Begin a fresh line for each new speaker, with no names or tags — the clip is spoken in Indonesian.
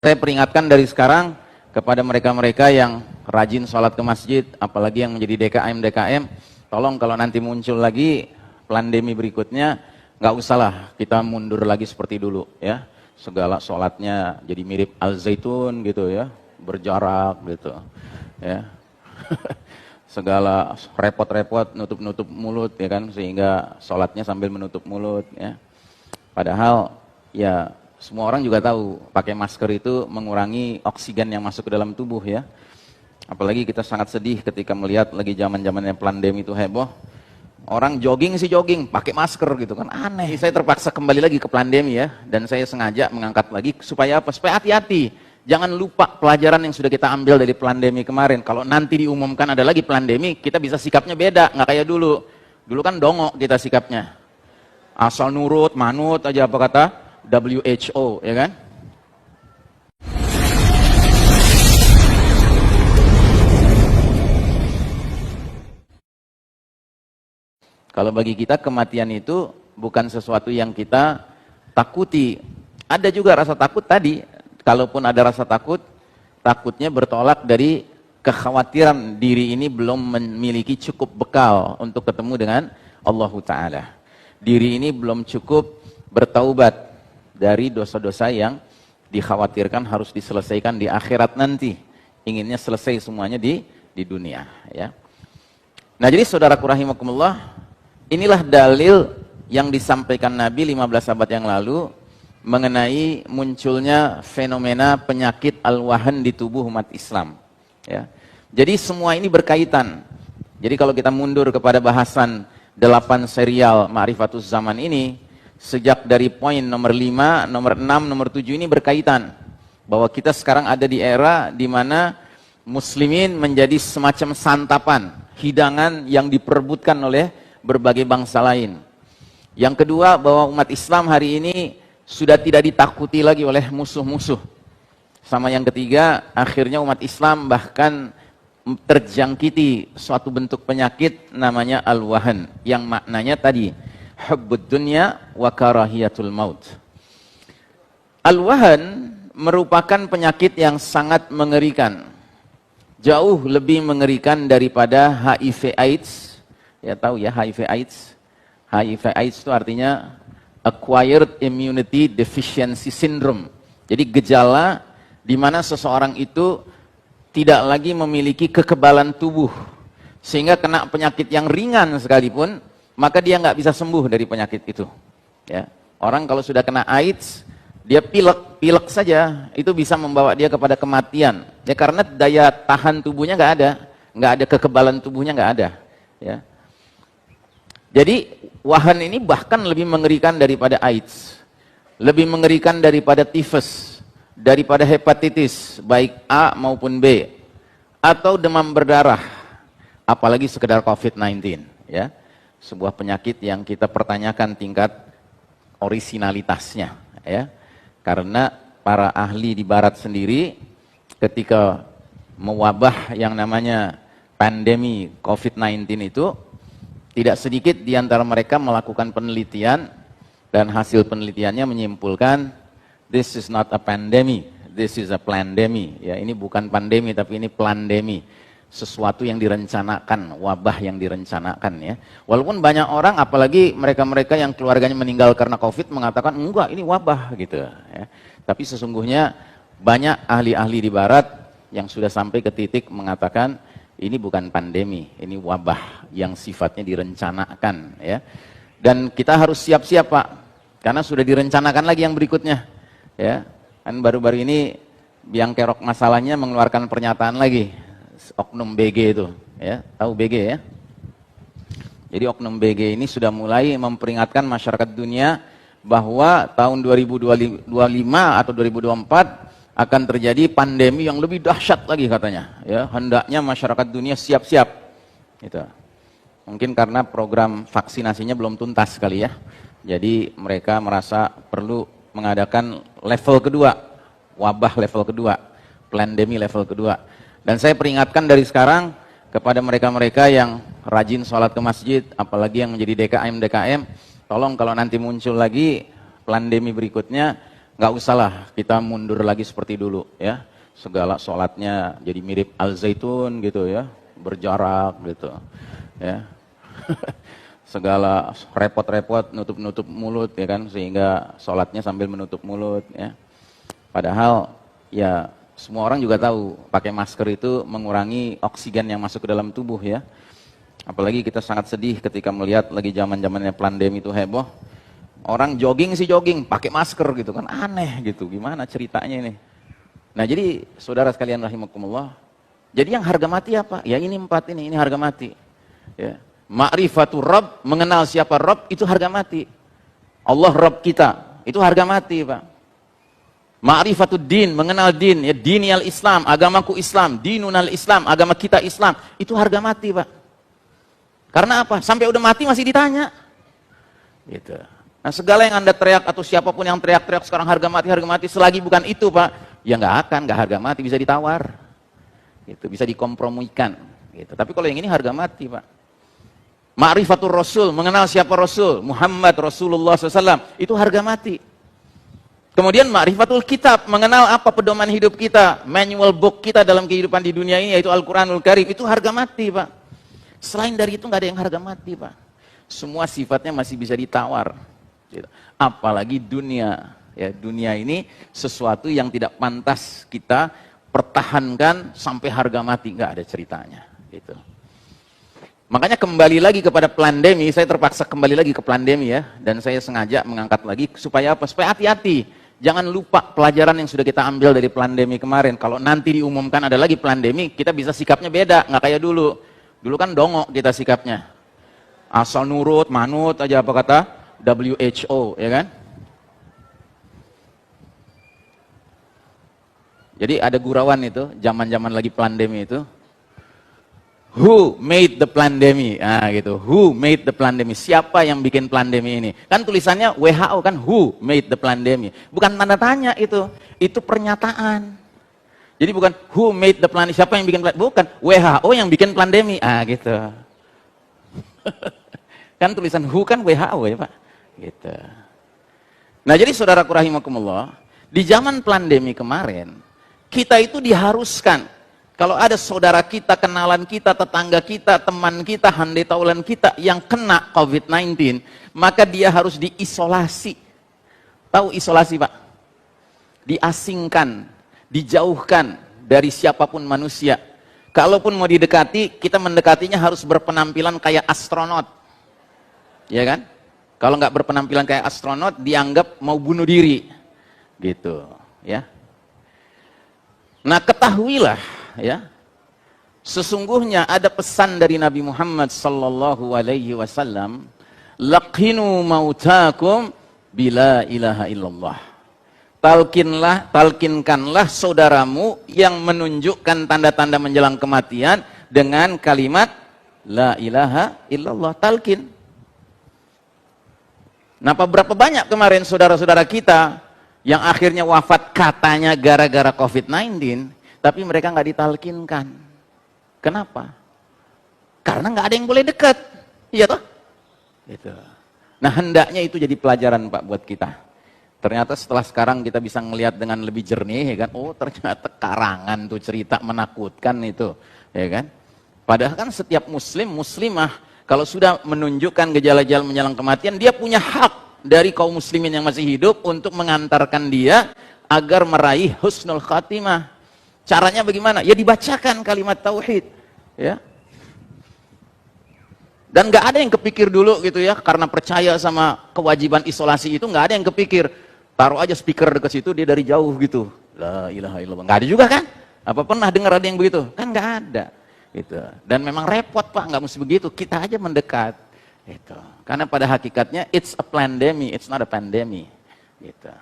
saya peringatkan dari sekarang kepada mereka-mereka yang rajin sholat ke masjid, apalagi yang menjadi DKM, tolong kalau nanti muncul lagi pandemi berikutnya, nggak usahlah kita mundur lagi seperti dulu ya. Segala sholatnya jadi mirip Al-Zaitun gitu ya, berjarak gitu ya. Segala repot-repot nutup-nutup mulut ya kan, sehingga sholatnya sambil menutup mulut ya. Padahal ya semua orang juga tahu pakai masker itu mengurangi oksigen yang masuk ke dalam tubuh ya. Apalagi kita sangat sedih ketika melihat lagi zaman-zamannya pandemi itu heboh. Orang jogging sih jogging, pakai masker gitu kan, aneh. Saya terpaksa kembali lagi ke pandemi ya, dan saya sengaja mengangkat lagi supaya apa? Supaya hati-hati. Jangan lupa pelajaran yang sudah kita ambil dari pandemi kemarin. Kalau nanti diumumkan ada lagi pandemi, kita bisa sikapnya beda, nggak kayak dulu. Dulu kan dongok kita sikapnya. Asal nurut, manut aja apa kata WHO, ya kan? Kalau bagi kita kematian itu bukan sesuatu yang kita takuti. Ada juga rasa takut tadi. Kalaupun ada rasa takut, takutnya bertolak dari kekhawatiran diri ini belum memiliki cukup bekal untuk ketemu dengan Allah Ta'ala. Diri ini belum cukup bertaubat dari dosa-dosa yang dikhawatirkan harus diselesaikan di akhirat nanti. Inginnya selesai semuanya di dunia. Ya. Nah jadi saudaraku rahimakumullah, inilah dalil yang disampaikan Nabi 15 abad yang lalu mengenai munculnya fenomena penyakit al-wahan di tubuh umat Islam. Ya. Jadi semua ini berkaitan. Jadi kalau kita mundur kepada bahasan 8 serial Ma'rifatus Zaman ini, sejak dari poin nomor 5, nomor 6, nomor 7 ini berkaitan. Bahwa kita sekarang ada di era di mana muslimin menjadi semacam santapan, hidangan yang diperebutkan oleh berbagai bangsa lain. Yang kedua, bahwa umat Islam hari ini sudah tidak ditakuti lagi oleh musuh-musuh. Sama yang ketiga, akhirnya umat Islam bahkan terjangkiti suatu bentuk penyakit namanya al-wahan, yang maknanya tadi hubbud dunya wa karahiyatul maut. Al-wahan merupakan penyakit yang sangat mengerikan. Jauh lebih mengerikan daripada HIV AIDS. Ya tahu ya HIV AIDS. HIV AIDS itu artinya Acquired Immunity Deficiency Syndrome. Jadi gejala di mana seseorang itu tidak lagi memiliki kekebalan tubuh, sehingga kena penyakit yang ringan sekalipun, maka dia nggak bisa sembuh dari penyakit itu. Ya. Orang kalau sudah kena AIDS, dia pilek saja, itu bisa membawa dia kepada kematian. Ya karena daya tahan tubuhnya nggak ada kekebalan tubuhnya nggak ada. Ya. Jadi wahan ini bahkan lebih mengerikan daripada AIDS, lebih mengerikan daripada tifus, daripada hepatitis, baik A maupun B, atau demam berdarah, apalagi sekedar COVID-19. Ya. Sebuah penyakit yang kita pertanyakan tingkat orisinalitasnya. Ya. Karena para ahli di barat sendiri ketika mewabah yang namanya pandemi COVID-19 itu, tidak sedikit di antara mereka melakukan penelitian, dan hasil penelitiannya menyimpulkan this is not a pandemic, this is a plandemic. Ya, ini bukan pandemi tapi ini plandemi. Sesuatu yang direncanakan, wabah yang direncanakan ya. Walaupun banyak orang, apalagi mereka-mereka yang keluarganya meninggal karena Covid, mengatakan enggak ini wabah gitu ya. Tapi sesungguhnya banyak ahli-ahli di barat yang sudah sampai ke titik mengatakan ini bukan pandemi, ini wabah yang sifatnya direncanakan ya. Dan kita harus siap-siap Pak, karena sudah direncanakan lagi yang berikutnya ya. Kan baru-baru ini Biang Kerok masalahnya mengeluarkan pernyataan lagi, oknum BG itu ya, tahu BG ya. Jadi oknum BG ini sudah mulai memperingatkan masyarakat dunia bahwa tahun 2025 atau 2024 akan terjadi pandemi yang lebih dahsyat lagi katanya. Ya, hendaknya masyarakat dunia siap-siap. Gitu. Mungkin karena program vaksinasinya belum tuntas kali ya. Jadi mereka merasa perlu mengadakan level kedua, wabah level kedua, pandemi level kedua. Dan saya peringatkan dari sekarang kepada mereka-mereka yang rajin sholat ke masjid, apalagi yang menjadi DKM, tolong kalau nanti muncul lagi pandemi berikutnya, nggak usahlah kita mundur lagi seperti dulu ya. Segala sholatnya jadi mirip Al-Zaitun gitu ya, berjarak gitu ya. Segala repot-repot nutup-nutup mulut ya kan, sehingga sholatnya sambil menutup mulut ya. Padahal ya semua orang juga tahu pakai masker itu mengurangi oksigen yang masuk ke dalam tubuh ya. Apalagi kita sangat sedih ketika melihat lagi zaman-zamannya pandemi itu heboh. Orang jogging sih jogging, pakai masker gitu kan, aneh gitu, gimana ceritanya ini. Nah jadi saudara sekalian rahimakumullah, jadi yang harga mati apa? Ya ini 4 ini harga mati. Ya. Ma'rifatul Rabb, mengenal siapa Rabb, itu harga mati. Allah Rabb kita, itu harga mati Pak. Ma'rifatul din, mengenal din, ya diniyal Islam, agamaku Islam, dinunal Islam, agama kita Islam, itu harga mati Pak. Karena apa? Sampai udah mati masih ditanya. Gitu. Nah segala yang Anda teriak atau siapapun yang teriak-teriak sekarang harga mati, selagi bukan itu Pak, ya nggak harga mati, bisa ditawar. Gitu, bisa dikompromikan. Gitu. Tapi kalau yang ini harga mati Pak. Ma'rifatul Rasul, mengenal siapa Rasul, Muhammad Rasulullah SAW, itu harga mati. Kemudian ma'rifatul kitab, mengenal apa pedoman hidup kita, manual book kita dalam kehidupan di dunia ini, yaitu Al-Quranul Karim, itu harga mati Pak. Selain dari itu nggak ada yang harga mati Pak. Semua sifatnya masih bisa ditawar. Apalagi dunia, ya dunia ini sesuatu yang tidak pantas kita pertahankan sampai harga mati, nggak ada ceritanya. Gitu. Makanya kembali lagi kepada pandemi, saya terpaksa kembali lagi ke pandemi ya, dan saya sengaja mengangkat lagi supaya apa? Supaya hati-hati, jangan lupa pelajaran yang sudah kita ambil dari pandemi kemarin. Kalau nanti diumumkan ada lagi pandemi, kita bisa sikapnya beda, nggak kayak dulu. Dulu kan dongok kita sikapnya, asal nurut, manut aja apa kata WHO, ya kan? Jadi ada gurauan itu, zaman-zaman lagi pandemi itu. Who made the pandemic? Ah gitu. Who made the pandemic? Siapa yang bikin pandemi ini? Kan tulisannya WHO kan, who made the pandemic? Bukan tanda tanya itu. Itu pernyataan. Jadi bukan who made the pandemic, siapa yang bikin pandemic? Bukan, WHO yang bikin pandemi. Ah gitu. Kan tulisan who kan WHO ya Pak. Gitu. Nah jadi saudaraku rahimakumullah, di zaman pandemi kemarin, kita itu diharuskan, kalau ada saudara kita, kenalan kita, tetangga kita, teman kita, handai taulan kita yang kena COVID-19, maka dia harus diisolasi. Tahu isolasi Pak? Diasingkan, dijauhkan dari siapapun manusia. Kalaupun mau didekati, kita mendekatinya harus berpenampilan kayak astronot. Ya kan? Kalau nggak berpenampilan kayak astronot, dianggap mau bunuh diri. Gitu. Ya. Nah ketahuilah ya, sesungguhnya ada pesan dari Nabi Muhammad sallallahu alaihi wasallam, laqinu mautakum bila ilaha illallah. Talkinkanlah saudaramu yang menunjukkan tanda-tanda menjelang kematian dengan kalimat la ilaha illallah. Talkin. Nah, berapa banyak kemarin saudara-saudara kita yang akhirnya wafat katanya gara-gara COVID-19, tapi mereka nggak ditalkinkan. Kenapa? Karena nggak ada yang boleh dekat, iya toh? Gitu. Nah, hendaknya itu jadi pelajaran Pak buat kita. Ternyata setelah sekarang kita bisa ngelihat dengan lebih jernih, ya kan? Oh, ternyata karangan tuh cerita menakutkan itu, ya kan? Padahal kan setiap muslim, muslimah kalau sudah menunjukkan gejala-gejala menjelang kematian, dia punya hak dari kaum muslimin yang masih hidup untuk mengantarkan dia agar meraih husnul khatimah. Caranya bagaimana? Ya dibacakan kalimat tauhid, ya. Dan nggak ada yang kepikir dulu gitu ya, karena percaya sama kewajiban isolasi itu, nggak ada yang kepikir taruh aja speaker dekat situ dia dari jauh gitu, la ilaha illallah. Nggak ada juga kan? Apa pernah dengar ada yang begitu? Kan nggak ada. Gitu. Dan memang repot Pak, nggak mesti begitu, kita aja mendekat. Gitu. Karena pada hakikatnya it's a pandemic, it's not a pandemic. Gitu.